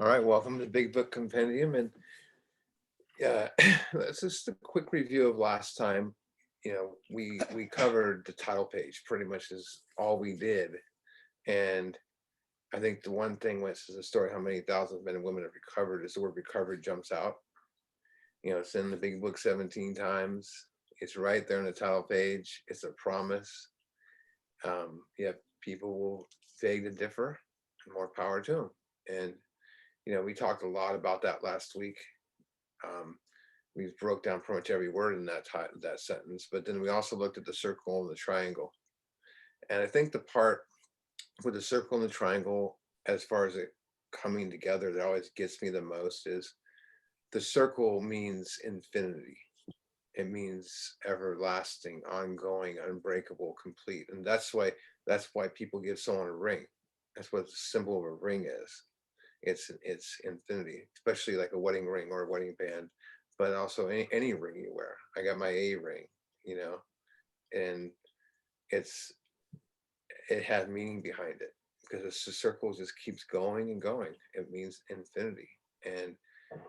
All right, welcome to Big Book Compendium. And yeah, that's just a quick review of last time. We covered the title page pretty much is all we did. And I think the one thing which is a story how many thousands of men and women have recovered is the word recovered jumps out. It's in the big book 17 times. It's right there on the title page. It's a promise. Yeah, people will beg to differ, and more power to them. And we talked a lot about that last week. We broke down pretty much every word in that sentence, but then we also looked at the circle and the triangle. And I think the part with the circle and the triangle, as far as it coming together, that always gets me the most is the circle means infinity. It means everlasting, ongoing, unbreakable, complete. And that's why people give someone a ring. That's what the symbol of a ring is. It's infinity, especially like a wedding ring or a wedding band, but also any ring you wear. I got my A ring, and it has meaning behind it because the circle just keeps going and going. It means infinity. And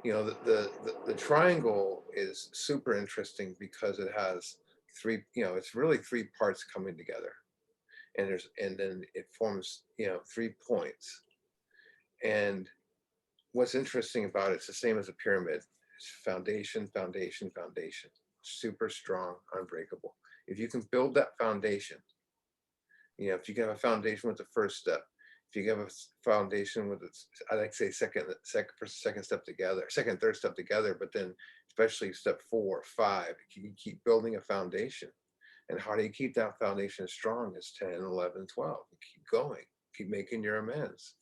the triangle is super interesting because it has three, it's really three parts coming together, and then it forms 3 points. And what's interesting about it, it's the same as a pyramid. It's foundation, foundation, foundation. Super strong, unbreakable. If you can build that foundation, if you can have a foundation with the first step, if you have a foundation with I like to say second step together, second, third step together, but then especially step 4, 5, you keep building a foundation. And how do you keep that foundation strong? Is 10, 11, 12. You keep going, keep making your amends.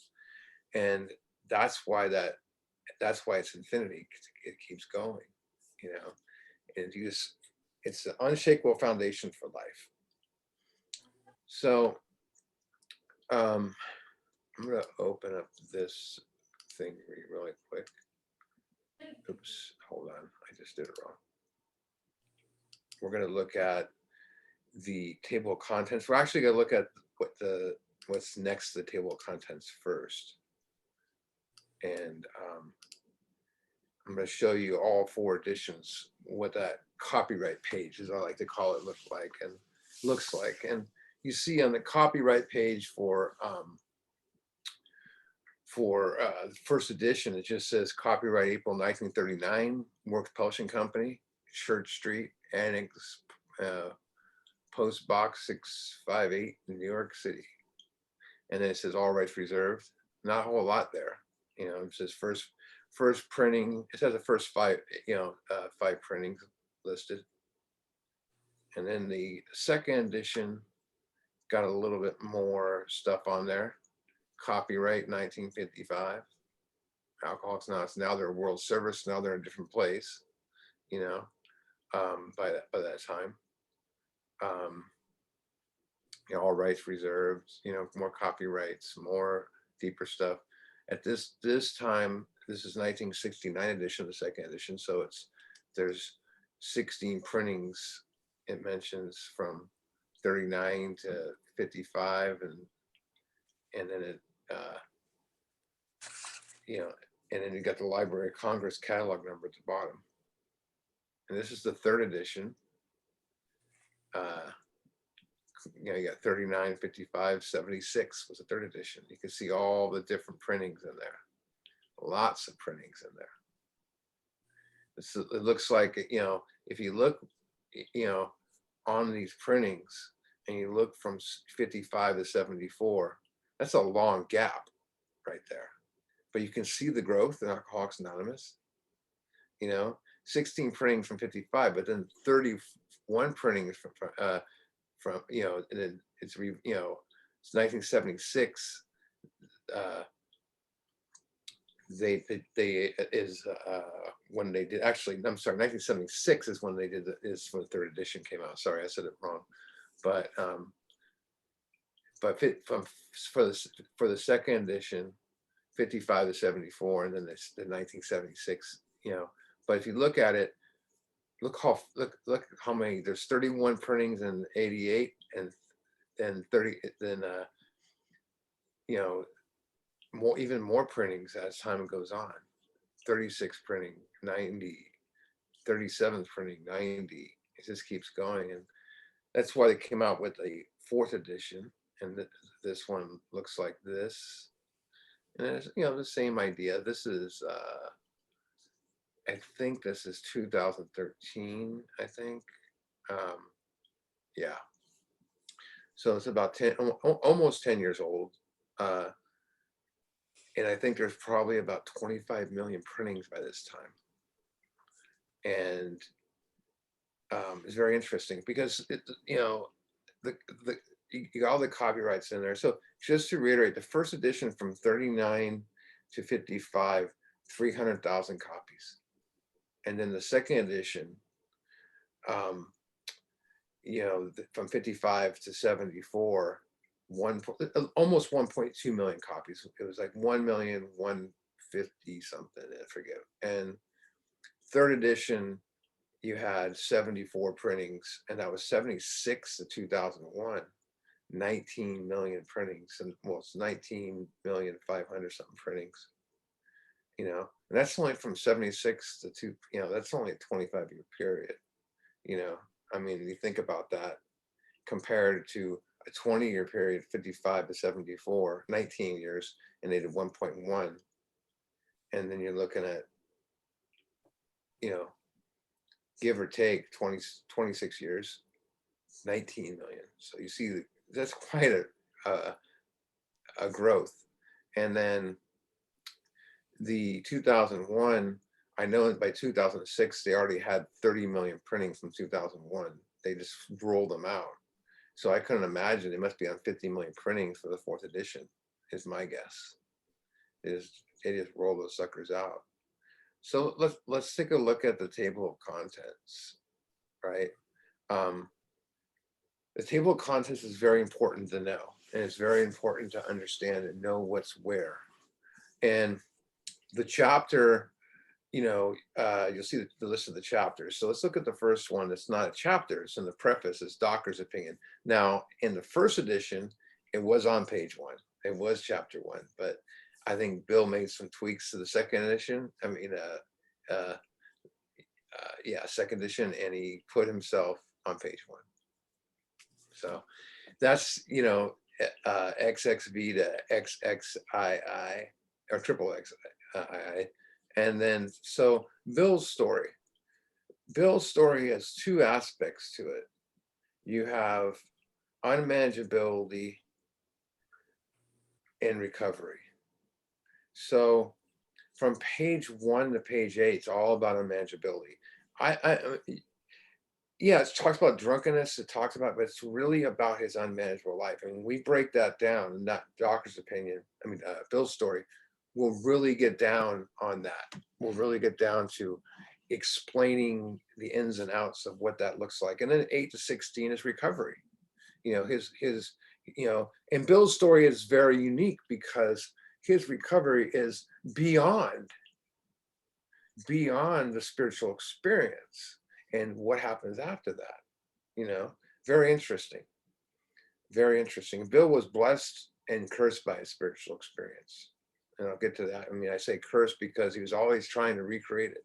And that's why it's infinity. It keeps going, and it's an unshakable foundation for life. So I'm going to open up this thing really quick. Oops, hold on. I just did it wrong. We're going to look at the table of contents. We're actually going to look at what's next to the table of contents first. And I'm going to show you all 4 editions, what that copyright page, as I like to call it, looks like. And you see on the copyright page for the first edition, it just says copyright April 1939, Works Publishing Company, Church Street, Annex, Post Box 658, New York City. And then it says all rights reserved. Not a whole lot there. It says first printing. It says the first 5 printings listed. And then the second edition got a little bit more stuff on there. Copyright 1955. Alcoholics Anonymous. Now they're World Service. Now they're in a different place. By that time. All rights reserved. More copyrights, more deeper stuff. At this time, this is 1969 edition, the second edition. So there's 16 printings. It mentions from 39 to 55, and then it and then you got the Library of Congress catalog number at the bottom. And this is the third edition. You got 39, 55, 76 was the third edition. You can see all the different printings in there. Lots of printings in there. It looks like, if you look, on these printings and you look from 55 to 74, that's a long gap right there. But you can see the growth in Alcoholics Anonymous, 16 printings from 55, but then 31 printings from and then it's 1976. When they did, actually, I'm sorry, 1976 is when they did is when the third edition came out. Sorry, I said it wrong. But for the second edition, 55 to 74, and then the 1976. But if you look at it, look how many. There's 31 printings in 88, and 30. Then even more printings as time goes on. 36 printing, 90, 37th printing, 90. It just keeps going, and that's why they came out with a 4th edition. And this one looks like this, and it's, you know, the same idea. This is I think this is 2013. I think, um, yeah. So it's about 10, almost 10 years old. Uh, and I think there's probably about 25 million printings by this time. And it's very interesting because you know, the you got all the copyrights in there. So just to reiterate, the first edition from 39 to 55, 300,000 copies, and then the second edition, um, you know, from 55 to 74, almost 1.2 million copies. It was like 1,150,000 something, I forget. And third edition, you had 74 printings, and that was 76 to 2001, 19 million printings, and well, it's 19,500,000 something printings, you know, and that's only from 76 to two, you know, that's only a 25-year period, you know. I mean, you think about that compared to a 20-year period, 55 to 74, 19 years, and they did 1.1. And then you're looking at, you know, give or take 26 years, 19 million. So you see, that's quite a growth. And then the 2001, I know that by 2006, they already had 30 million printings from 2001. They just rolled them out. So I couldn't imagine, they must be on 50 million printings for the 4th edition, is my guess. They just roll those suckers out. So let's take a look at the table of contents, right? The table of contents is very important to know, and it's very important to understand and know what's where. And the chapter, you know, you'll see the list of the chapters. So let's look at the first one. It's not a chapter, it's in the preface. It's Doctor's opinion. Now, in the first edition, it was on page 1. It was chapter 1, but I think Bill made some tweaks to the second edition. I mean, yeah, second edition, and he put himself on page 1. So that's, you know, XXV to XXII, or triple XII. And then, so Bill's story has 2 aspects to it. You have unmanageability and recovery. So from page 1 to page 8, it's all about unmanageability. Yeah, it talks about drunkenness, it talks about, but it's really about his unmanageable life. And when we break that down, and that Doctor's opinion, I mean, Bill's story, we'll really get down on that. We'll really get down to explaining the ins and outs of what that looks like. And then 8 to 16 is recovery. You know, his, you know, and Bill's story is very unique because his recovery is beyond the spiritual experience and what happens after that, you know. Very interesting, very interesting. Bill was blessed and cursed by his spiritual experience, and I'll get to that. I mean, I say cursed because he was always trying to recreate it.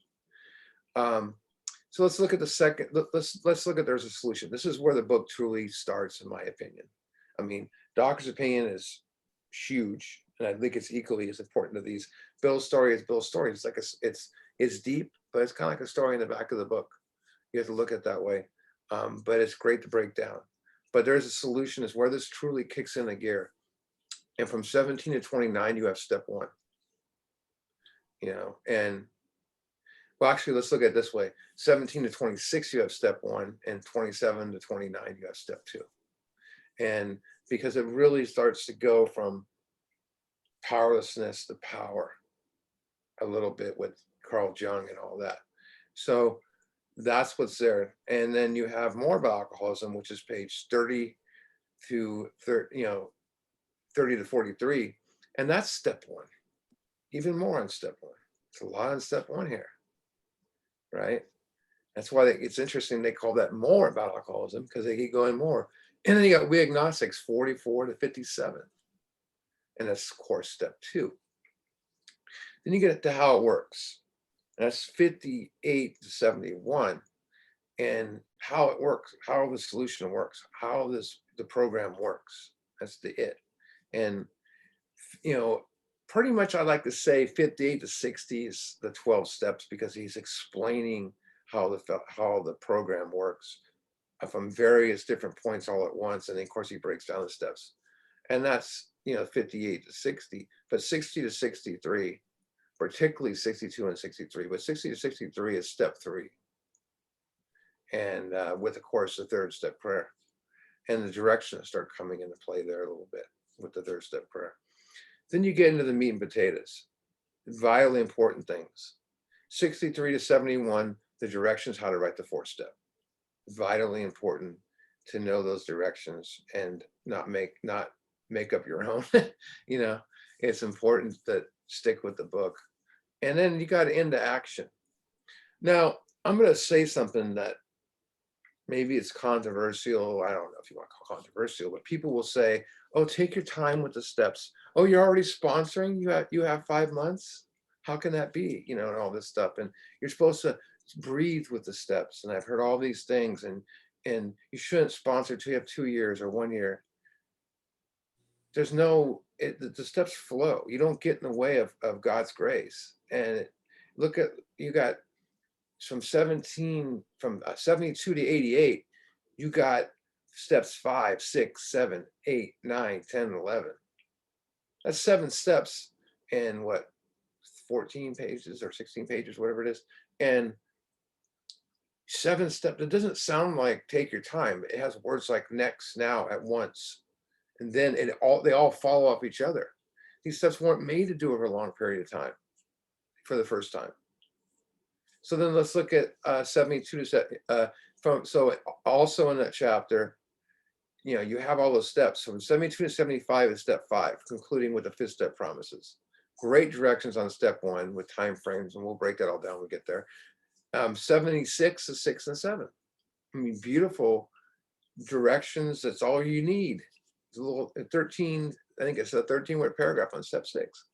So let's look at the second, let's look at there's a solution. This is where the book truly starts, in my opinion. I mean, Doctor's opinion is huge, and I think it's equally as important to these. Bill's story is Bill's story. It's like it's deep, but it's kind of like a story in the back of the book. You have to look at it that way. But it's great to break down. But there's a solution, is where this truly kicks in the gear. And from 17 to 29, you have step 1. You know, and well, actually, let's look at it this way. 17 to 26, you have step 1, and 27 to 29, you have step 2. And because it really starts to go from powerlessness to power a little bit with Carl Jung and all that. So that's what's there. And then you have more about alcoholism, which is page 30 to 30, you know, 30 to 43. And that's step 1. Even more on step 1. It's a lot on step 1 here, right? That's why it's interesting they call that more about alcoholism, because they keep going more. And then you got we agnostics, 44 to 57. And that's, of course, step 2. Then you get to how it works. That's 58 to 71. And how it works, how the solution works, how the program works. That's the it. And you know, pretty much I like to say 58 to 60 is the 12 steps, because he's explaining how the program works from various different points all at once. And then of course he breaks down the steps. And that's, 58 to 60, but 60 to 63, particularly 62 and 63, but 60 to 63 is step 3. And with, of course, the third step prayer, and the directions start coming into play there a little bit with the third step prayer. Then you get into the meat and potatoes, vitally important things. 63 to 71, the directions, how to write the 4th step. Vitally important to know those directions and not make up your own. It's important to stick with the book. And then you got into action. Now, I'm going to say something that maybe it's controversial. I don't know if you want to call it controversial, but people will say, oh, take your time with the steps. Oh, you're already sponsoring? You have 5 months? How can that be? And all this stuff. And you're supposed to breathe with the steps. And I've heard all these things, and you shouldn't sponsor till you have 2 years or 1 year. There's the steps flow. You don't get in the way of God's grace. And look at, you got from 72 to 88, you got steps 5, 6, 7, 8, 9, 10, and 11. That's 7 steps in 14 pages or 16 pages, whatever it is. And 7 steps, it doesn't sound like take your time. It has words like next, now, at once. And then they all follow off each other. These steps weren't made to do over a long period of time for the first time. So then let's look at 72 to so also in that chapter, you have all those steps. From 72 to 75 is step 5, concluding with the 5th step promises. Great directions on step 1 with time frames, and we'll break that all down when we get there. 76 is 6 and 7. I mean, beautiful directions. That's all you need. It's a little 13. I think it's a 13-word paragraph on step 6.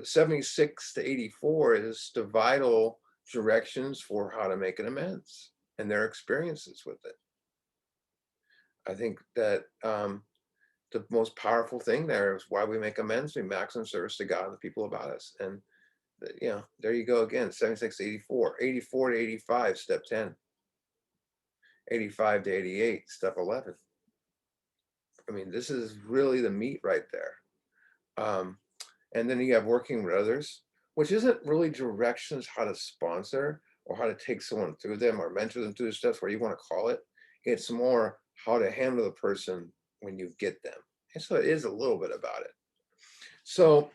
76 to 84 is the vital directions for how to make an amends and their experiences with it. I think that the most powerful thing there is why we make amends. We maximum service to God and the people about us. And there you go again, 76 to 84, 84 to 85, step 10, 85 to 88, step 11. I mean, this is really the meat right there. And then you have working with others, which isn't really directions how to sponsor or how to take someone through them or mentor them through the steps, where you want to call it. It's more how to handle the person when you get them. And so it is a little bit about it. So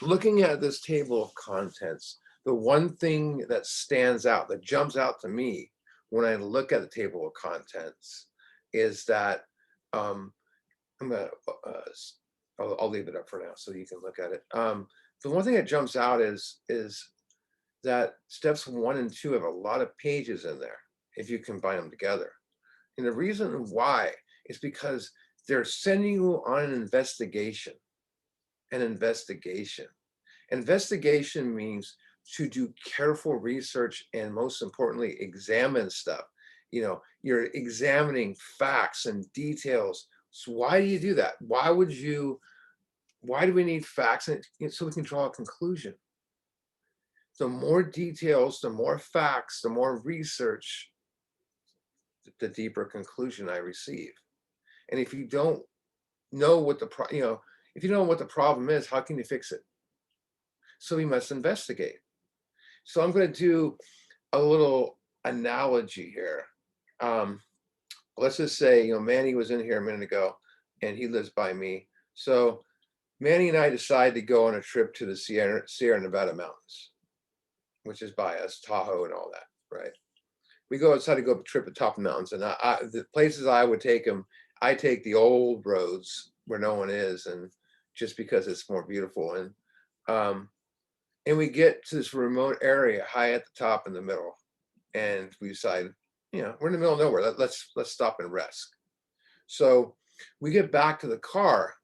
looking at this table of contents, the one thing that stands out, that jumps out to me when I look at the table of contents, is that I'm going to I'll leave it up for now so you can look at it. The one thing that jumps out is that steps 1 and 2 have a lot of pages in there if you combine them together. And the reason why is because they're sending you on an investigation. An investigation. Investigation means to do careful research and, most importantly, examine stuff. You're examining facts and details. So why do you do that? Why do we need facts? So we can draw a conclusion. The more details, the more facts, the more research, the deeper conclusion I receive. And if you don't know what if you don't know what the problem is, how can you fix it? So we must investigate. So I'm going to do a little analogy here. Let's just say, Manny was in here a minute ago, and he lives by me. So Manny and I decided to go on a trip to the Sierra Nevada mountains, which is by us, Tahoe and all that, right? We decided to go a trip at the top of the mountains, and the places I would take him, I take the old roads where no one is, and just because it's more beautiful. And we get to this remote area, high at the top in the middle, and we decide, we're in the middle of nowhere. Let's stop and rest. So we get back to the car.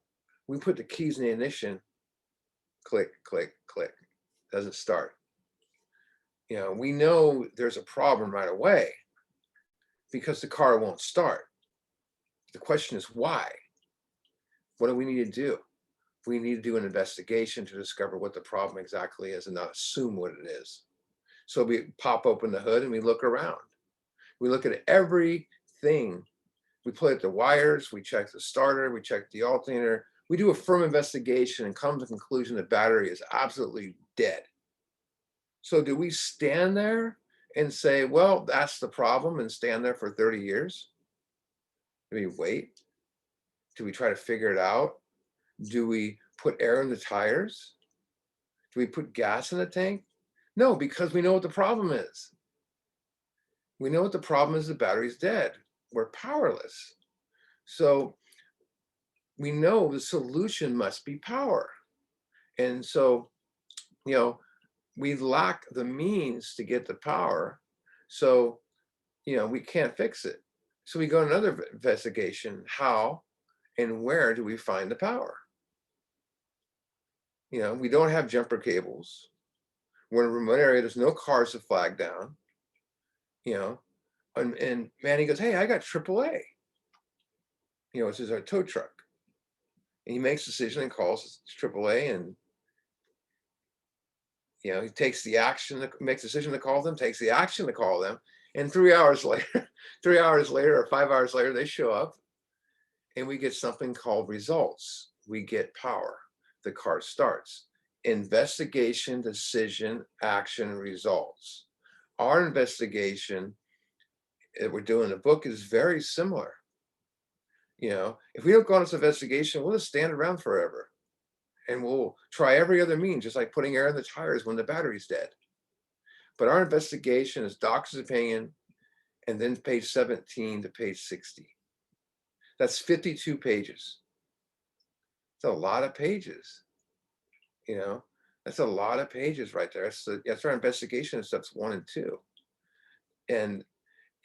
We put the keys in the ignition, click, click, click. Doesn't start. We know there's a problem right away because the car won't start. The question is why? What do we need to do? We need to do an investigation to discover what the problem exactly is and not assume what it is. So we pop open the hood and we look around. We look at everything. We play at the wires, we check the starter, we check the alternator. We do a firm investigation and come to the conclusion the battery is absolutely dead. So do we stand there and say, well, that's the problem, and stand there for 30 years? Do we wait? Do we try to figure it out? Do we put air in the tires? Do we put gas in the tank? No, because we know what the problem is. We know what the problem is. The battery's dead. We're powerless. So we know the solution must be power. And so, we lack the means to get the power. So, we can't fix it. So we go to another investigation. How and where do we find the power? We don't have jumper cables. We're in a remote area. There's no cars to flag down. And Manny goes, hey, I got AAA. Which is our tow truck. And he makes a decision and calls AAA, and he takes the action, makes a decision to call them, takes the action to call them, and 3 hours later, 3 hours later, or 5 hours later, they show up, and we get something called results. We get power. The car starts. Investigation, decision, action, results. Our investigation that we're doing in the book is very similar. If we don't go on this investigation, we'll just stand around forever. And we'll try every other means, just like putting air in the tires when the battery's dead. But our investigation is Dachshund Pain, and then page 17 to page 60. That's 52 pages. It's a lot of pages. That's a lot of pages right there. That's our investigation of steps 1 and 2. And,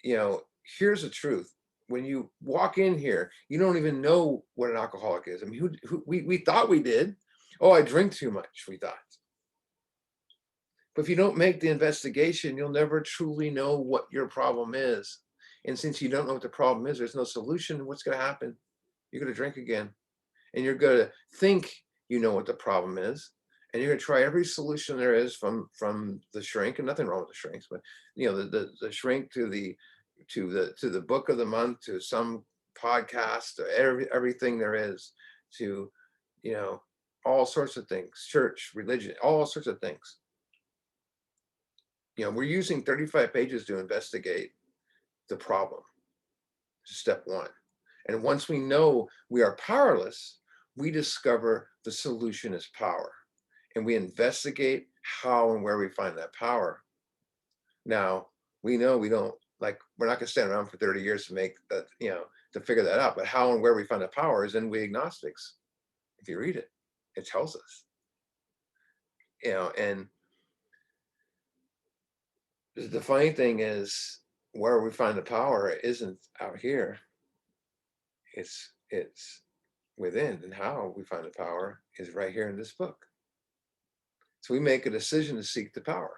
here's the truth. When you walk in here, you don't even know what an alcoholic is. I mean, we thought we did. Oh, I drink too much, we thought. But if you don't make the investigation, you'll never truly know what your problem is. And since you don't know what the problem is, there's no solution. What's going to happen? You're going to drink again. And you're going to think you know what the problem is. And you're going to try every solution there is from the shrink, and nothing wrong with the shrinks, but the shrink to the book of the month, to some podcast, to everything there is, to all sorts of things, church, religion, all sorts of things. We're using 35 pages to investigate the problem. Step 1. And once we know we are powerless, we discover the solution is power. And we investigate how and where we find that power. Now, we know we're not going to stand around for 30 years to make that, to figure that out. But how and where we find the power is in We Agnostics. If you read it, it tells us. And the funny thing is, where we find the power isn't out here. It's within, and how we find the power is right here in this book. So we make a decision to seek the power,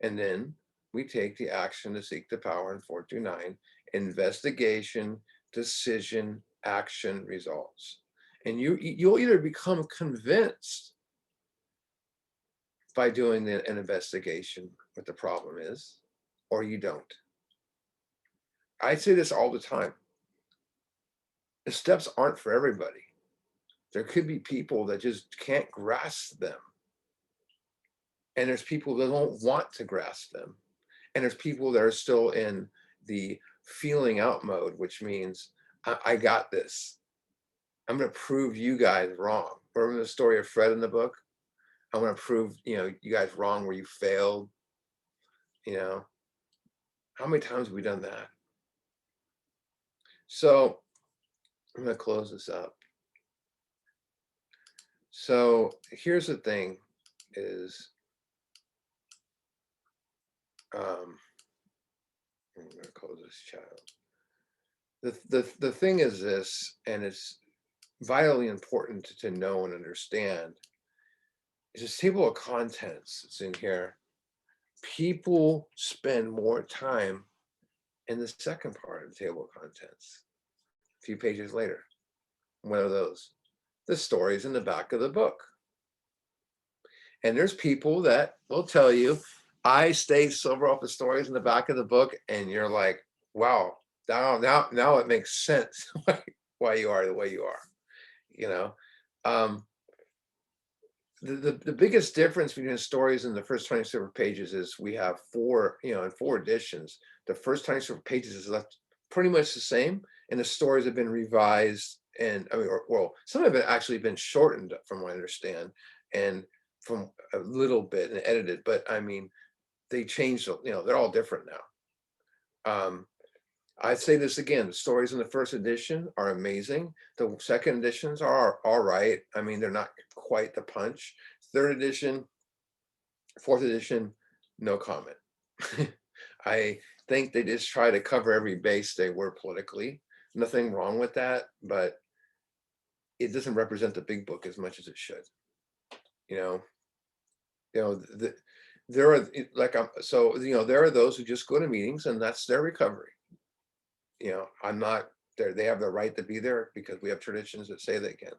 and then we take the action to seek the power in 4 through 9. Investigation, decision, action, results. And you'll either become convinced by doing an investigation what the problem is, or you don't. I say this all the time. The steps aren't for everybody. There could be people that just can't grasp them. And there's people that don't want to grasp them. And there's people that are still in the feeling out mode, which means I got this. I'm going to prove you guys wrong. Remember the story of Fred in the book? I want to prove, you guys wrong where you failed. How many times have we done that? So I'm going to close this up. So here's the thing is, I'm going to close this chat. The thing is this, and it's vitally important to know and understand, It's this table of contents that's in here. People spend more time in the second part of the table of contents. A few pages later. What are those? The stories in the back of the book. And there's people that will tell you, I stay sober off the stories in the back of the book, and you're like, wow, now it makes sense why you are the way you are. You know, um, the biggest difference between the stories in the first 27 pages is we have four, in 4 editions. The first 27 pages is left pretty much the same, and the stories have been revised, and I mean, well, some of it actually been shortened from what I understand, and from a little bit and edited, but I mean, they changed, they're all different now. I'd say this again, the stories in the first edition are amazing. The second editions are all right. I mean, they're not quite the punch. Third edition, fourth edition, no comment. I think they just try to cover every base they were politically. Nothing wrong with that, but it doesn't represent the big book as much as it should. You know, there are there are those who just go to meetings and that's their recovery. I'm not there. They have the right to be there because we have traditions that say they can.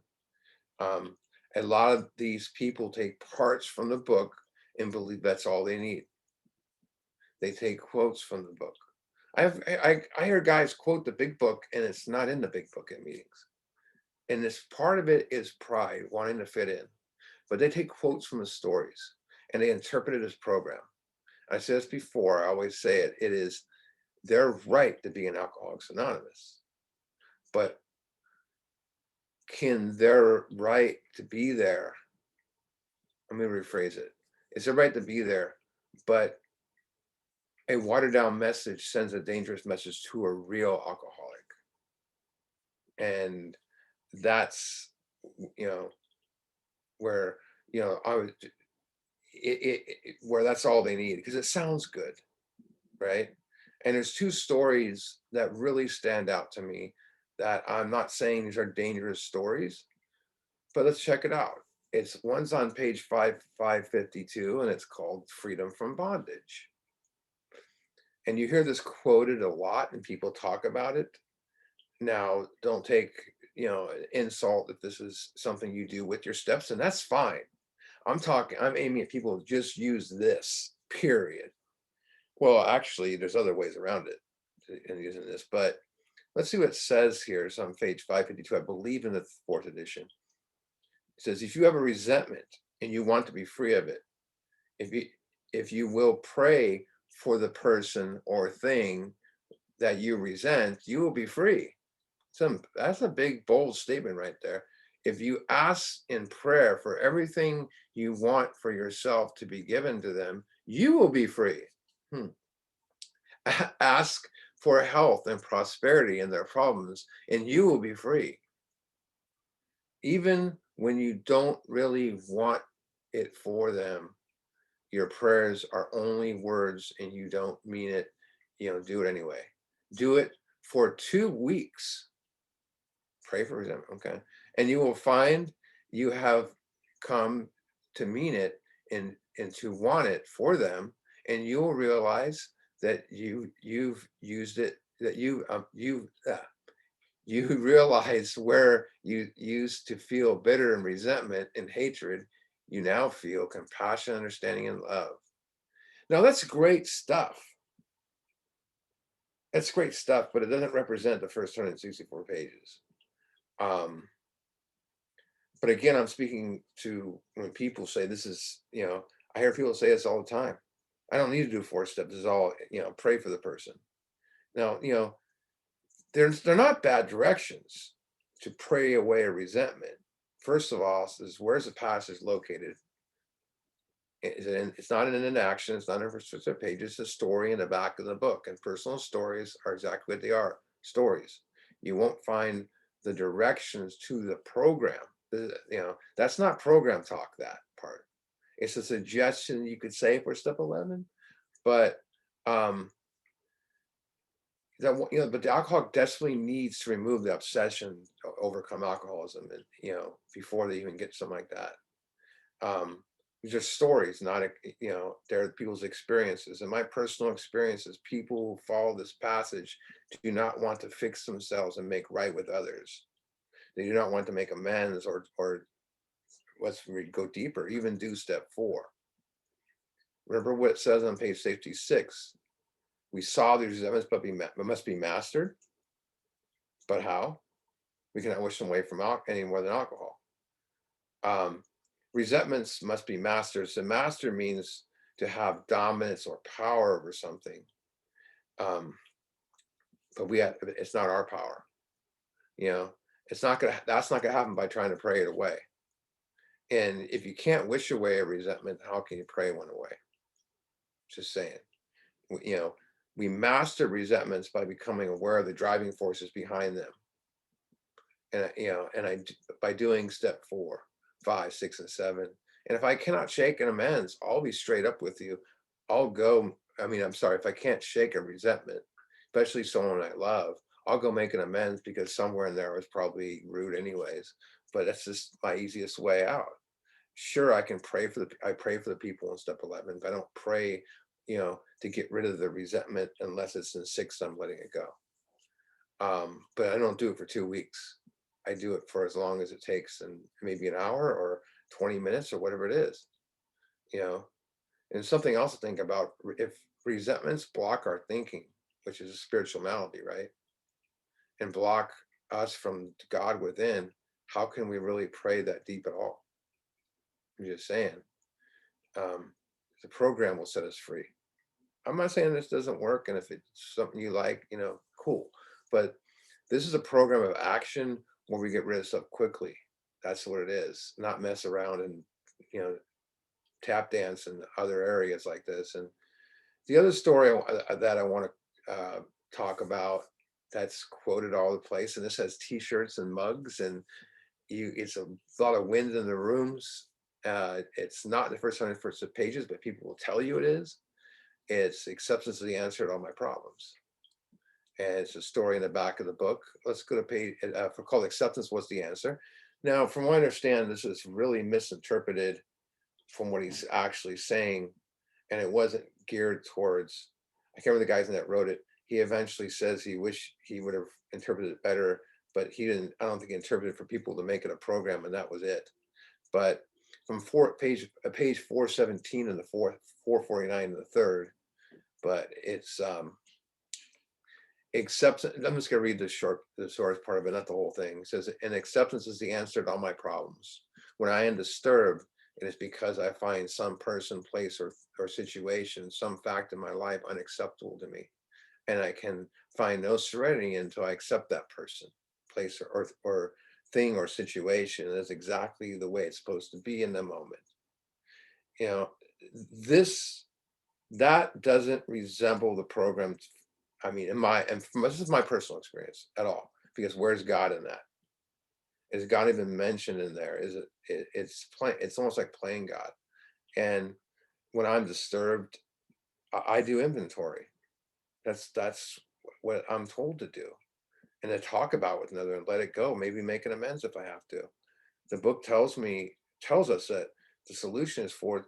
A lot of these people take parts from the book and believe that's all they need. They take quotes from the book. I hear guys quote the big book and it's not in the big book at meetings. And this part of it is pride, wanting to fit in. But they take quotes from the stories and they interpret it as program. I said this before, I always say it, it is their right to be an Alcoholics Anonymous. But can their right to be there, let me rephrase it, it's their right to be there, but a watered down message sends a dangerous message to a real alcoholic. And that's, where, I was, where that's all they need, because it sounds good, right? And there's 2 stories that really stand out to me that I'm not saying these are dangerous stories, but let's check it out. One's on page 552 and it's called Freedom from Bondage. And you hear this quoted a lot and people talk about it. Now, don't take, an insult if this is something you do with your steps, and that's fine. I'm aiming at people who just use this, period. Well, actually, there's other ways around it in using this, but let's see what it says here. It's on page 552, I believe in the 4th edition. It says, if you have a resentment and you want to be free of it, if you will pray for the person or thing that you resent, you will be free. That's a big, bold statement right there. If you ask in prayer for everything you want for yourself to be given to them, you will be free. Ask for health and prosperity in their problems, and you will be free. Even when you don't really want it for them, your prayers are only words and you don't mean it, do it anyway. Do it for 2 weeks. Pray for them, okay? And you will find you have come to mean it and to want it for them, and you will realize that you've used it, that you realize where you used to feel bitter and resentment and hatred, you now feel compassion, understanding, and love. Now that's great stuff. That's great stuff, but it doesn't represent the first 164 pages. But again, I'm speaking to when people say this is, I hear people say this all the time. I don't need to do 4 steps. This is all, pray for the person. Now, they're not bad directions to pray away a resentment. First of all, is where's the passage located? It's not in an action. It's not in a specific page. It's a story in the back of the book. And personal stories are exactly what they are, stories. You won't find the directions to the program. That's not program talk, that part. It's a suggestion you could say for step 11, but but the alcoholic desperately needs to remove the obsession to overcome alcoholism, and before they even get something like that. These are stories, not, they're people's experiences. And my personal experiences, people who follow this passage do not want to fix themselves and make right with others. They do not want to make amends, or go deeper, even do step 4. Remember what it says on page 56. We saw these resentments, but must be mastered. But how? We cannot wish them away from any more than alcohol. Resentments must be mastered. So master means to have dominance or power over something. But it's not our power. That's not gonna happen by trying to pray it away. And if you can't wish away a resentment, how can you pray one away? Just saying. We master resentments by becoming aware of the driving forces behind them. And by doing step 4, 5, 6, and 7. And if I cannot shake an amends, I'll be straight up with you. I'm sorry, if I can't shake a resentment, especially someone I love, I'll go make an amends, because somewhere in there was probably rude anyways. But that's just my easiest way out. Sure, I pray for the people in step 11, but I don't pray, to get rid of the resentment unless it's in 6, I'm letting it go. But I don't do it for 2 weeks. I do it for as long as it takes, and maybe an hour or 20 minutes or whatever it is, and something else to think about. If resentments block our thinking, which is a spiritual malady, right? And block us from God within, how can we really pray that deep at all? I'm just saying, the program will set us free. I'm not saying this doesn't work, and if it's something you like, cool. But this is a program of action where we get rid of stuff quickly. That's what it is. Not mess around and, tap dance in other areas like this. And the other story that I want to talk about, that's quoted all the place, and this has T-shirts and mugs, and it's a lot of wind in the rooms. It's not the first 100 pages, but people will tell you it is. It's acceptance is the answer to all my problems. And it's a story in the back of the book. Let's go to page called Acceptance Was the Answer. Now, from what I understand, this is really misinterpreted from what he's actually saying, and it wasn't geared towards, I can't remember the guy's name that wrote it. He eventually says he wished he would have interpreted it better, but he didn't. I don't think he interpreted it for people to make it a program, and that was it. But from page 417 and the 449 and the third, but it's acceptance. I'm just going to read the shortest part of it, not the whole thing. It says, and acceptance is the answer to all my problems. When I am disturbed, it is because I find some person, place, or situation, some fact in my life unacceptable to me. And I can find no serenity until I accept that person, place, or thing or situation as exactly the way it's supposed to be in the moment. That doesn't resemble the program. I mean, this is my personal experience at all, because where's God in that? Is God even mentioned in there? It's almost like playing God. And when I'm disturbed, I do inventory. That's what I'm told to do, and to talk about with another and let it go. Maybe make an amends if I have to. The book tells us that the solution is 4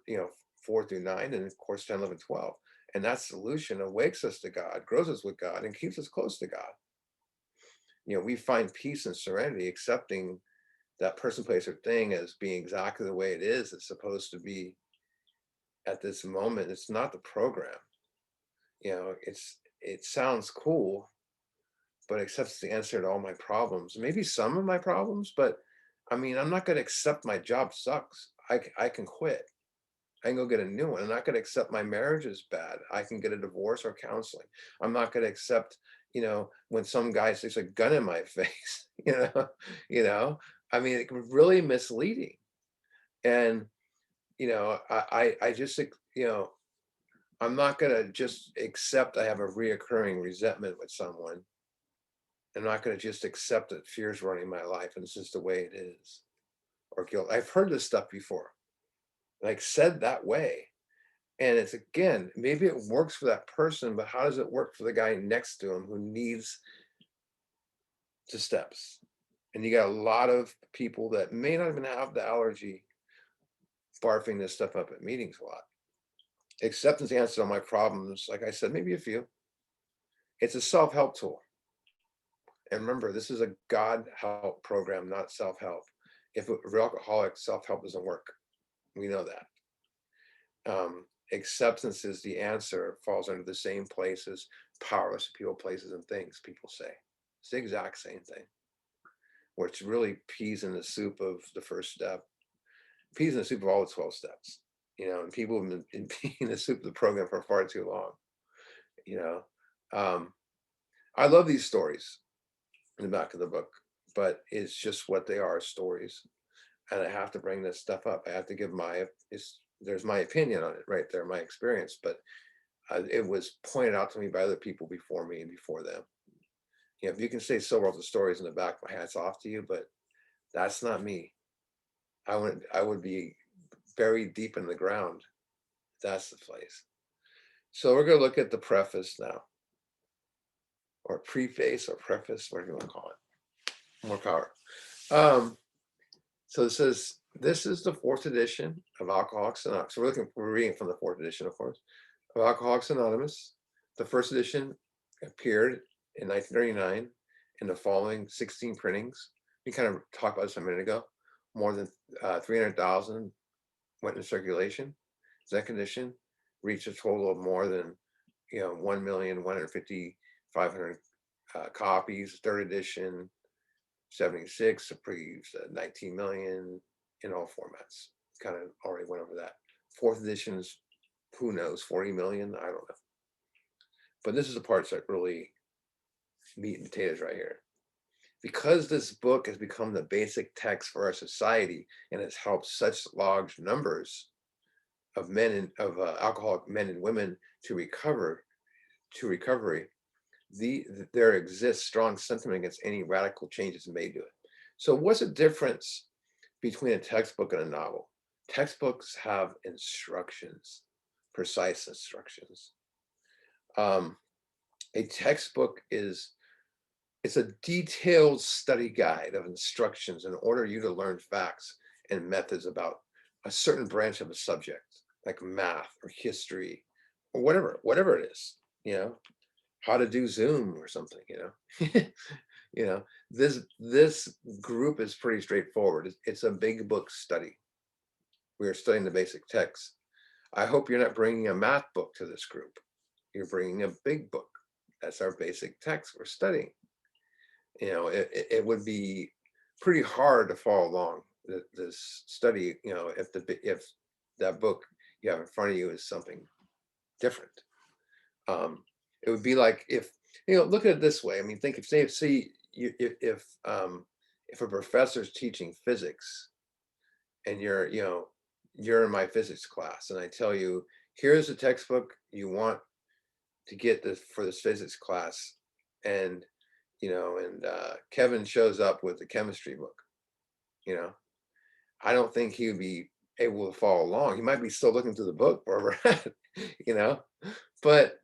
through 9, and of course 10, 11, 12. And that solution awakes us to God, grows us with God, and keeps us close to God. We find peace and serenity accepting that person, place, or thing as being exactly the way it is. It's supposed to be at this moment. It's not the program. It sounds cool, but accepts the answer to all my problems. Maybe some of my problems, but I'm not going to accept my job sucks. I can quit. I can go get a new one. I'm not going to accept my marriage is bad. I can get a divorce or counseling. I'm not going to accept, when some guy sticks a gun in my face, it can be really misleading. And, I just, I'm not going to just accept I have a reoccurring resentment with someone. I'm not going to just accept that fear's running my life and it's just the way it is, or guilt. I've heard this stuff before, like said that way. And it's, again, maybe it works for that person, but how does it work for the guy next to him who needs the steps? And you got a lot of people that may not even have the allergy, barfing this stuff up at meetings a lot. Acceptance answers all my problems. Like I said, maybe a few. It's a self-help tool. And remember, this is a God help program, not self-help. If we're alcoholics, self-help doesn't work. We know that. Acceptance is the answer, falls under the same place as powerless people, places, and things, people say. It's the exact same thing, where it's really peas in the soup of the first step, peas in the soup of all the 12 steps, and people have been in pea in the soup of the program for far too long, you know. I love these stories in the back of the book, but it's just what they are, stories. And I have to bring this stuff up. I have to give there's my opinion on it right there, my experience, but it was pointed out to me by other people before me and before them. If you can say so well the stories in the back, my hat's off to you, but that's not me. I would be buried deep in the ground. That's the place. So we're going to look at the preface now, or preface, or preface, whatever you want to call it. More power. So it says, this is the 4th edition of Alcoholics Anonymous. So we're reading from the 4th edition, of course, of Alcoholics Anonymous. The 1st edition appeared in 1939 in the following 16 printings. We kind of talked about this a minute ago. More than 300,000 went in circulation. Second edition reached a total of more than 1,150,500 copies. Third edition, 76, approves 19 million in all formats. Kind of already went over that. 4th edition's, who knows, 40 million? I don't know. But this is the parts that really meat and potatoes right here. Because this book has become the basic text for our society and has helped such large numbers of alcoholic men and women to recovery, there exists strong sentiment against any radical changes made to it. So what's the difference between a textbook and a novel? Textbooks have instructions, precise instructions. A textbook it's a detailed study guide of instructions in order you to learn facts and methods about a certain branch of a subject, like math or history or whatever it is, how to do Zoom or something, this group is pretty straightforward. It's a big book study. We are studying the basic text. I hope you're not bringing a math book to this group. You're bringing a big book. That's our basic text we're studying. It would be pretty hard to follow along this study, if that book you have in front of you is something different. It would be like if, look at it this way. I mean, think if a professor's teaching physics and you're in my physics class and I tell you, here's the textbook you want to get for this physics class, and Kevin shows up with the chemistry book, I don't think he would be able to follow along. He might be still looking through the book where we're at, but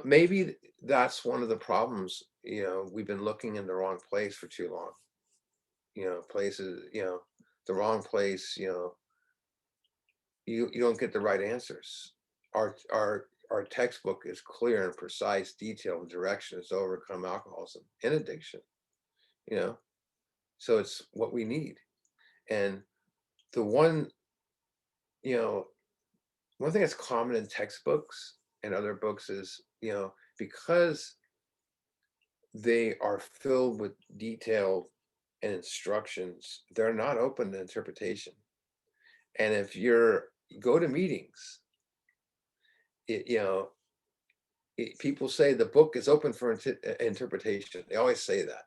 maybe that's one of the problems. We've been looking in the wrong place for too long. Places, the wrong place, you don't get the right answers. Our textbook is clear and precise, detailed directions to overcome alcoholism and addiction, so it's what we need. And the one thing that's common in textbooks and other books is, because they are filled with detail and instructions, they're not open to interpretation. And if you go to meetings, people say the book is open for interpretation. They always say that.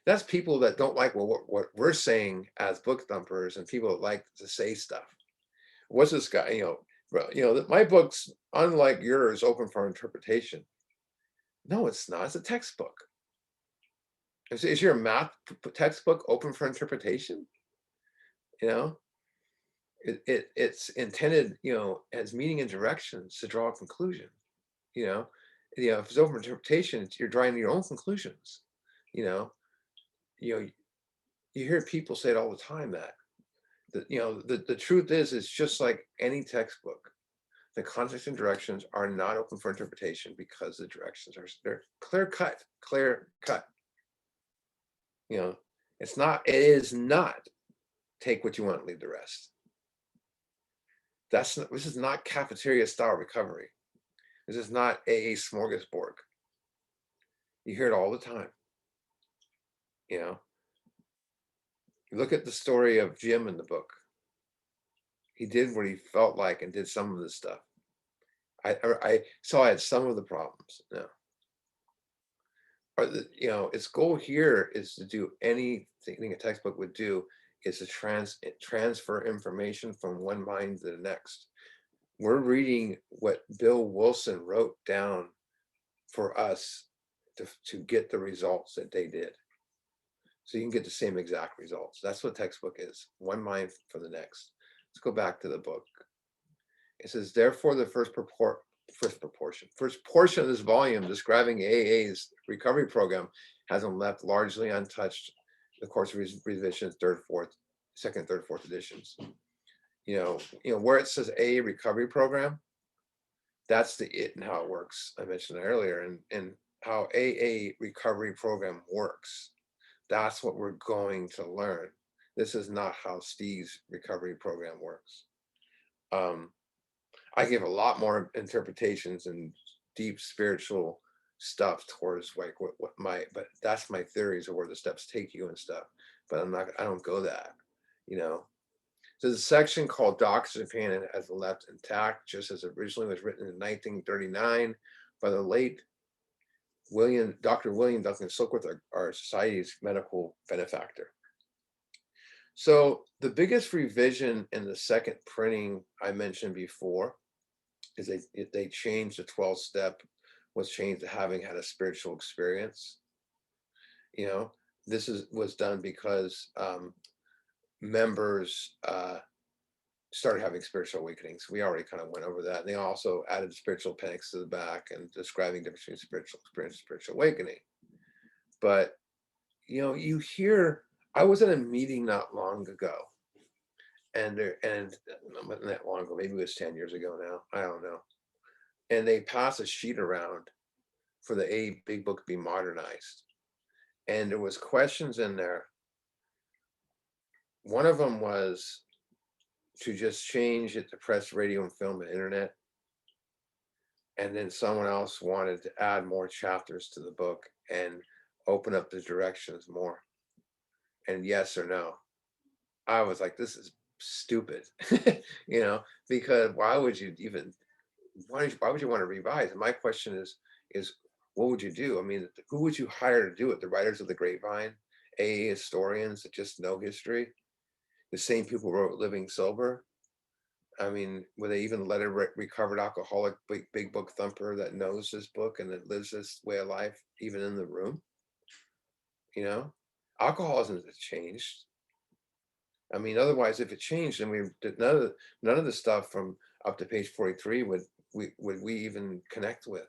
That's people that don't like what we're saying as book thumpers, and people that like to say stuff. What's this guy? My book's, unlike yours, open for interpretation. No, it's not. It's a textbook. Is your math textbook open for interpretation? It's intended, as meaning and directions to draw a conclusion. If it's open for interpretation, you're drawing your own conclusions. You hear people say it all the time that The truth is, it's just like any textbook. The context and directions are not open for interpretation because the directions they're clear cut. It is not take what you want, leave the rest. This is not cafeteria style recovery. This is not AA smorgasbord. You hear it all the time. You look at the story of Jim in the book. He did what he felt like and did some of the stuff. I saw I had some of the problems. Its goal here is to do anything a textbook would do, is to transfer information from one mind to the next. We're reading what Bill Wilson wrote down for us to get the results that they did. So you can get the same exact results. That's what textbook is. One mind for the next. Let's go back to the book. It says, therefore, the first portion of this volume describing AA's recovery program has been left largely untouched. The course revisions, second, third, fourth editions. Where it says AA recovery program, that's it and how it works. I mentioned earlier, and how AA recovery program works. That's what we're going to learn. This is not how Steve's recovery program works. I give a lot more interpretations and deep spiritual stuff towards like but that's my theories of where the steps take you and stuff. But I don't go that, So there's a section called Dachshund Pain has been left intact, just as it originally was written in 1939 by the late Dr. William Duncan Silkworth, our society's medical benefactor. So the biggest revision in the second printing I mentioned before is they changed the 12th step, was changed to having had a spiritual experience. This was done because members started having spiritual awakenings. We already kind of went over that. And they also added spiritual appendix to the back and describing the difference between spiritual experience and spiritual awakening. But, you hear, I was at a meeting not long ago, and not that long ago, maybe it was 10 years ago now, I don't know. And they passed a sheet around for the A Big Book to be modernized. And there was questions in there. One of them was to just change it to press, radio, and film and internet. And then someone else wanted to add more chapters to the book and open up the directions more. And yes or no. I was like, this is stupid, because why would you want to revise? And my question is what would you do? I mean, who would you hire to do it? The writers of the grapevine, AA historians that just know history, the same people who wrote Living Sober. I mean, would they even let a recovered alcoholic big book thumper that knows this book and that lives this way of life even in the room? Alcoholism has changed. I mean, otherwise, if it changed, then none of the stuff from up to page 43 would we even connect with.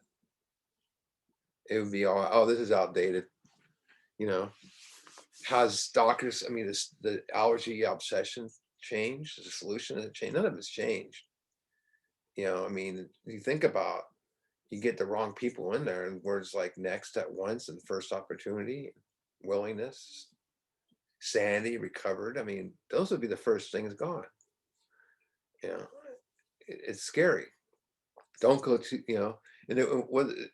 It would be all, oh, this is outdated. Has doctors? I mean, the allergy obsession changed? The solution has changed? None of it's changed. I mean, you think about, you get the wrong people in there, and words like next, at once, and first opportunity, willingness, sanity, recovered. I mean, those would be the first things gone. It's scary. Don't go too, and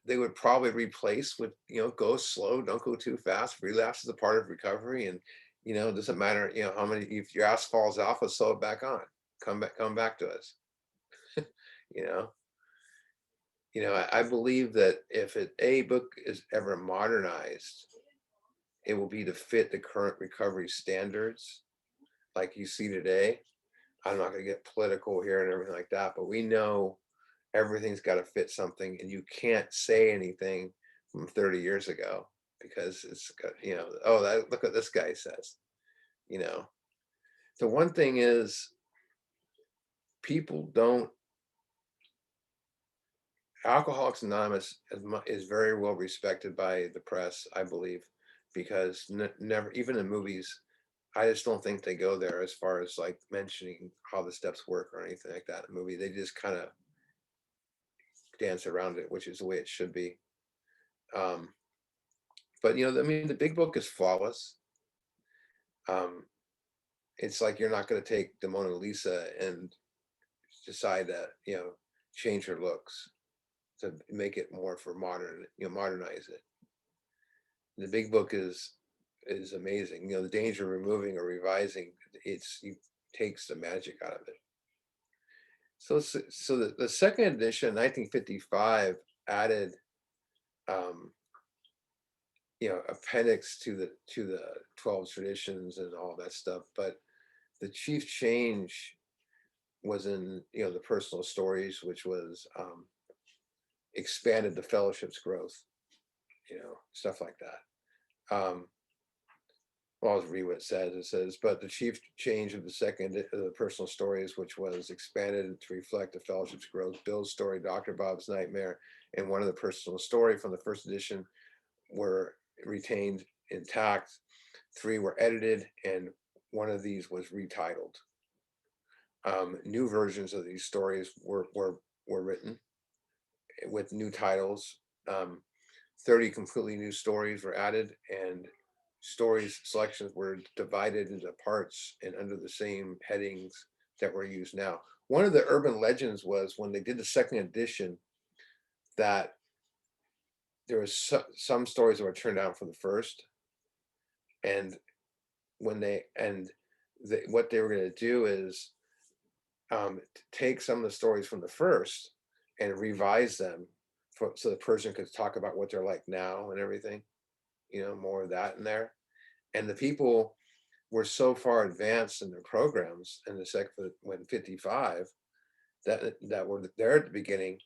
they would probably replace with, go slow, don't go too fast. Relapse is a part of recovery, and it doesn't matter, how many, if your ass falls off, let's sew it back on. Come back to us. I believe that if a book is ever modernized, it will be to fit the current recovery standards like you see today. I'm not going to get political here and everything like that, but we know everything's got to fit something, and you can't say anything from 30 years ago because it's got, look what this guy says. The one thing is, people don't. Alcoholics Anonymous is very well respected by the press, I believe, because never, even in movies, I just don't think they go there as far as like mentioning how the steps work or anything like that in the movie. They just kind of dance around it, which is the way it should be. Um, but I mean, the big book is flawless. Um, it's like you're not going to take the Mona Lisa and decide to, change her looks to make it more for modern, modernize it. The big book is amazing. The danger of removing or revising, you takes the magic out of it. So the second edition, 1955, added um, appendix to the 12 traditions and all that stuff. But the chief change was in the personal stories, which was expanded the fellowship's growth, stuff like that. Well, I'll read what it says. It says, but the chief change of the second of the personal stories, which was expanded to reflect the fellowship's growth, Bill's story, Dr. Bob's nightmare, and one of the personal story from the first edition were retained intact. 3 were edited, and one of these was retitled. New versions of these stories were written with new titles. 30 completely new stories were added, and stories selections were divided into parts and under the same headings that were used now. One of the urban legends was when they did the second edition that there was some stories that were turned down for the first, and when what they were going to do is take some of the stories from the first and revise them so the person could talk about what they're like now and everything, more of that in there. And the people were so far advanced in their programs in the second, when 55, that were there at the beginning,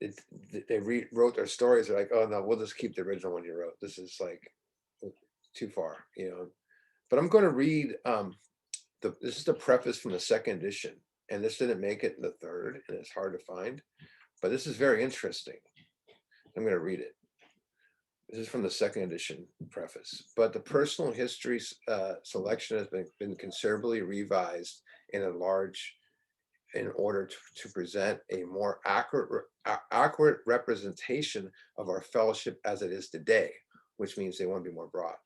they wrote their stories. They're like, oh no, we'll just keep the original one you wrote. This is like too far, But I'm going to read this is the preface from the second edition, and this didn't make it in the third, and it's hard to find, but this is very interesting. I'm going to read it. This is from the second edition preface. But the personal history selection has been considerably revised and enlarged in order to present a more accurate representation of our fellowship as it is today, which means they want to be more broad.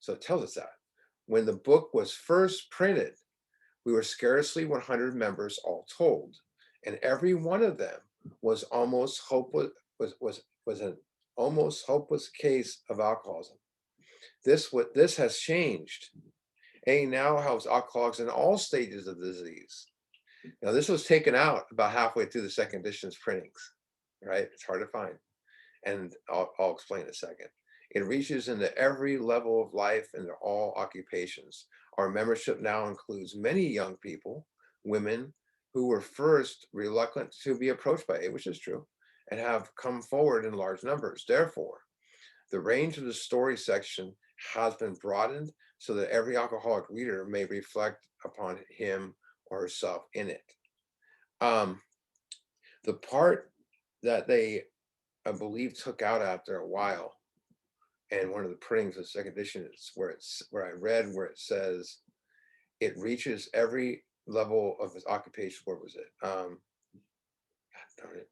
So it tells us that. When the book was first printed, we were scarcely 100 members all told, and every one of them was almost hopeless, was an almost hopeless case of alcoholism. This has changed. A now helps alcoholics in all stages of the disease. Now, this was taken out about halfway through the second edition's printings, right? It's hard to find, and I'll explain in a second. It reaches into every level of life and all occupations. Our membership now includes many young people, women who were first reluctant to be approached by A, which is true, and have come forward in large numbers. Therefore, the range of the story section has been broadened so that every alcoholic reader may reflect upon him or herself in it. The part that they, I believe, took out after a while, and one of the printings of the second edition is where I read where it says it reaches every level of his occupation. Where was it? God darn it.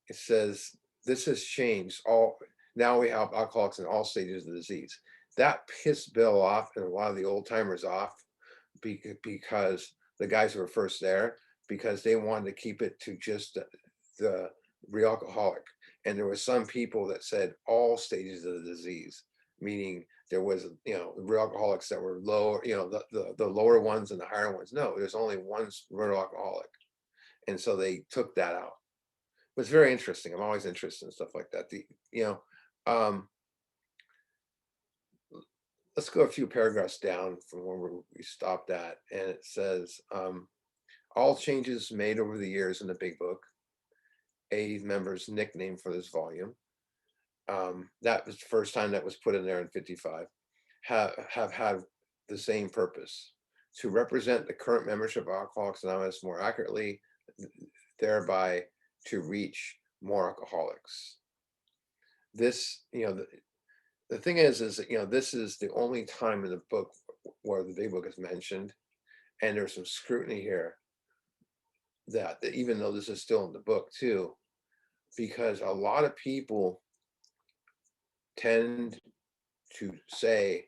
It says this has changed. Now we have alcoholics in all stages of the disease. That pissed Bill off and a lot of the old timers off because the guys who were first there, because they wanted to keep it to just the real alcoholic. And there were some people that said all stages of the disease, meaning there was, real alcoholics that were lower, the lower ones and the higher ones. No, there's only one real alcoholic. And so they took that out. But it's very interesting. I'm always interested in stuff like that. Let's go a few paragraphs down from where we stopped at. And it says, all changes made over the years in the big book, a member's nickname for this volume, that was the first time that was put in there in 55, have had the same purpose: to represent the current membership of Alcoholics Anonymous more accurately, thereby to reach more alcoholics. This, the thing is that, this is the only time in the book where the big book is mentioned, and there's some scrutiny here that even though this is still in the book too, because a lot of people tend to say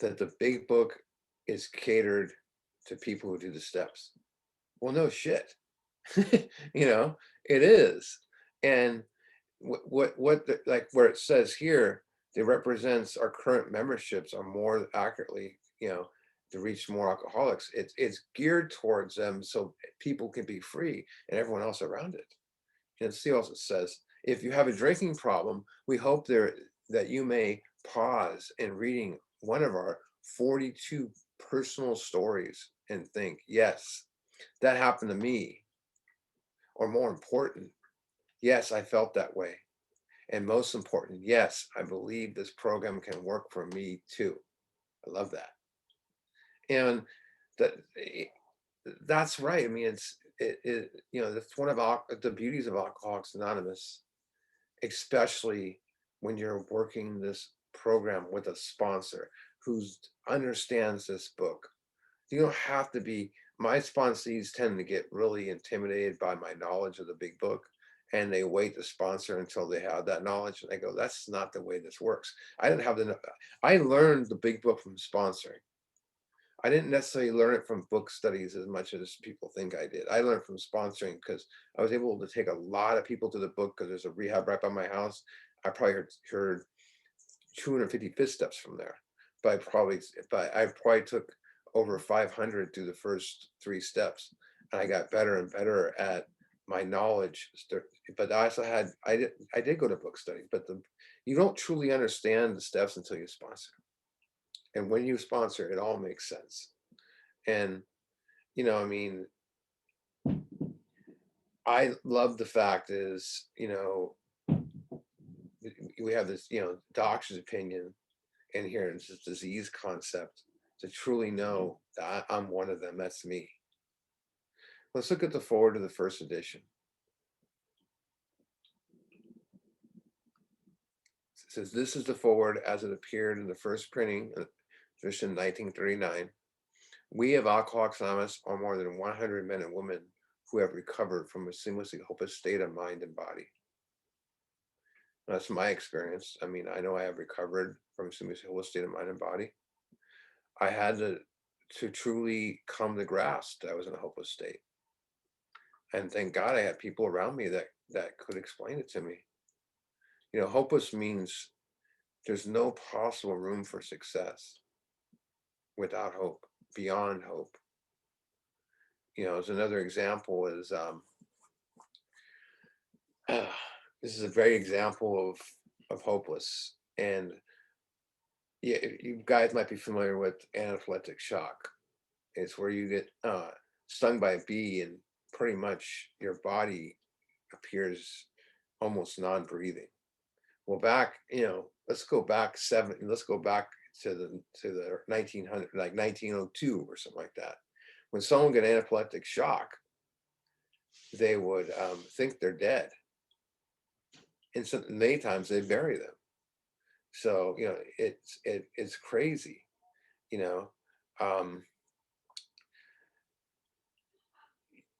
that the big book is catered to people who do the steps. Well, no shit. You know, it is. And like where it says here, it represents our current memberships are more accurately, to reach more alcoholics. It's geared towards them so people can be free and everyone else around it. And see also it says, if you have a drinking problem, we hope that you may pause in reading one of our 42 personal stories and think, yes, that happened to me. Or more important, yes, I felt that way. And most important, yes, I believe this program can work for me too. I love that. And that that's right. I mean, that's one of the beauties of Alcoholics Anonymous, especially when you're working this program with a sponsor who understands this book. You don't have to be, my sponsees tend to get really intimidated by my knowledge of the big book, and they wait to sponsor until they have that knowledge. And I go, that's not the way this works. I learned the big book from sponsoring. I didn't necessarily learn it from book studies as much as people think I did. I learned from sponsoring because I was able to take a lot of people to the book because there's a rehab right by my house. I probably heard 250 fifth steps from there, but I probably took over 500 through the first 3 steps, and I got better and better at my knowledge. But I did go to book study, but you don't truly understand the steps until you sponsor. And when you sponsor, it all makes sense. And I mean, I love the fact is, we have this, doctor's opinion in here, it's this disease concept to truly know that I'm one of them. That's me. Let's look at the forward of the first edition. It says, this is the forward as it appeared in the first printing, edition 1939. We of Alcoholics Anonymous are more than 100 men and women who have recovered from a seamlessly hopeless state of mind and body. That's my experience. I mean, I know I have recovered from a seamlessly hopeless state of mind and body. I had to truly come to grasp that I was in a hopeless state. And thank God I had people around me that could explain it to me. Hopeless means there's no possible room for success without hope, beyond hope. As another example is, this is a very example of hopeless. And yeah, you guys might be familiar with anaphylactic shock. It's where you get stung by a bee and pretty much your body appears almost non-breathing. Well, let's go back to the 1900, like 1902 or something like that. When someone got anaphylactic shock, they would think they're dead. And so many times they bury them. So it's crazy. Um,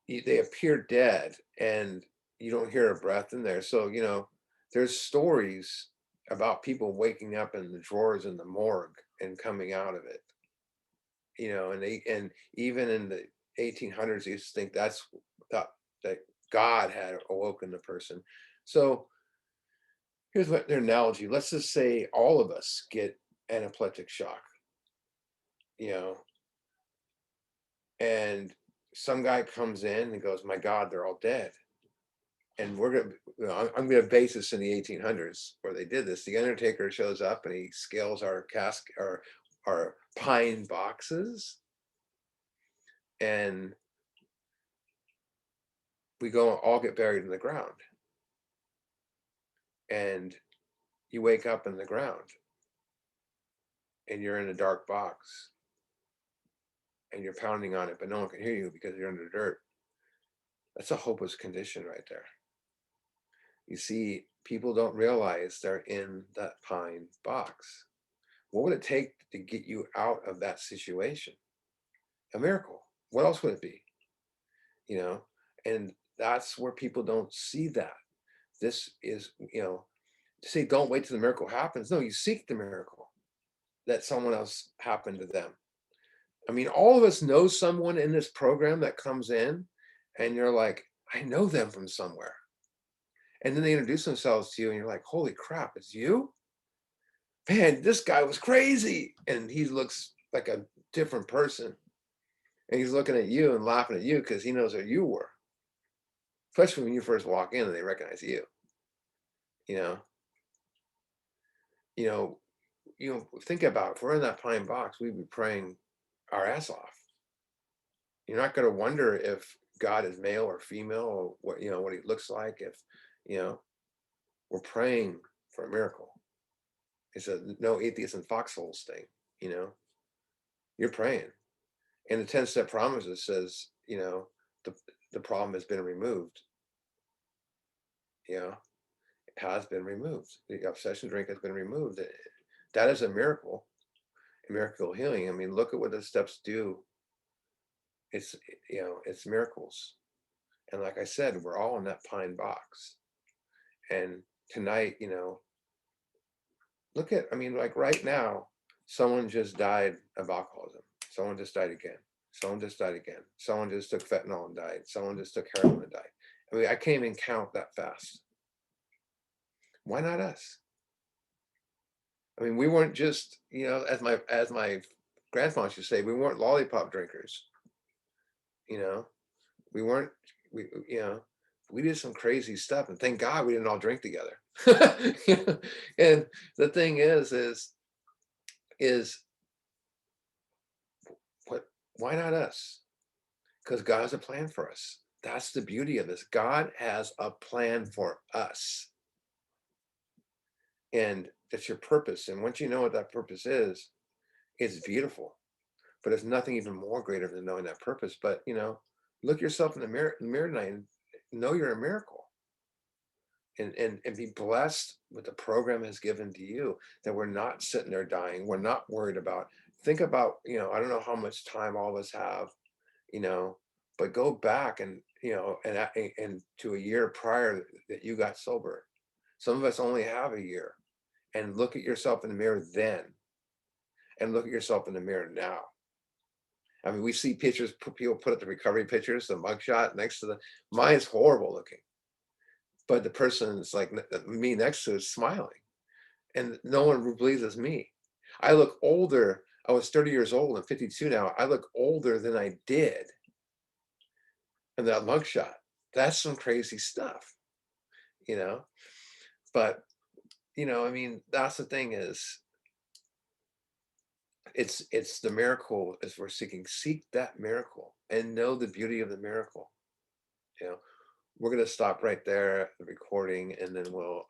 they appear dead, and you don't hear a breath in there. So there's stories about people waking up in the drawers in the morgue and coming out of it. And even in the 1800s, they used to think that God had awoken the person. So here's what their analogy. Let's just say all of us get anaphylactic shock, and some guy comes in and goes, my God, they're all dead. And I'm going to base this in the 1800s where they did this. The undertaker shows up and he scales our casket, our pine boxes, and we all get buried in the ground. And you wake up in the ground and you're in a dark box and you're pounding on it, but no one can hear you because you're under dirt. That's a hopeless condition right there. You see, people don't realize they're in that pine box. What would it take to get you out of that situation? A miracle. What else would it be? You know, and that's where people don't see that. This is, to say don't wait till the miracle happens. No, you seek the miracle that someone else happened to them. I mean, all of us know someone in this program that comes in and you're like, I know them from somewhere. And then they introduce themselves to you and you're like, holy crap, it's you? Man, this guy was crazy. And he looks like a different person. And he's looking at you and laughing at you because he knows who you were. Especially when you first walk in and they recognize you. You know, you know, think about if we're in that pine box, we'd be praying our ass off. You're not going to wonder if God is male or female or what he looks like. If, we're praying for a miracle. It's a no atheists and foxholes thing, you're praying. And the 10-step promises says, the problem has been removed. It has been removed. The obsession drink has been removed. That is a miracle healing. I mean, look at what the steps do. It's miracles. And like I said, we're all in that pine box. And tonight, like right now, someone just died of alcoholism. Someone just died again. Someone just died again. Someone just took fentanyl and died. Someone just took heroin and died. I mean, I can't even count that fast. Why not us? I mean, we weren't just, as my grandfather used to say, we weren't lollipop drinkers. We weren't, we did some crazy stuff, and thank God we didn't all drink together. And the thing is why not us? Because God has a plan for us. That's the beauty of this. God has a plan for us. And it's your purpose. And once you know what that purpose is, it's beautiful. But there's nothing even more greater than knowing that purpose. But, look yourself in the mirror tonight and know you're a miracle. And be blessed with the program has given to you, that we're not sitting there dying. We're not worried about, think about, I don't know how much time all of us have, but go back and, and to a year prior that you got sober. Some of us only have a year. And look at yourself in the mirror then, and look at yourself in the mirror now. I mean, we see pictures, people put up the recovery pictures, the mugshot next to mine's horrible looking. But the person is like me next to is smiling. And no one believes it's me. I look older. I was 30 years old. I'm 52 now. I look older than I did in that mugshot. That's some crazy stuff, But, that's the thing is, it's the miracle as we're seeking. Seek that miracle and know the beauty of the miracle. We're going to stop right there, the recording, and then we'll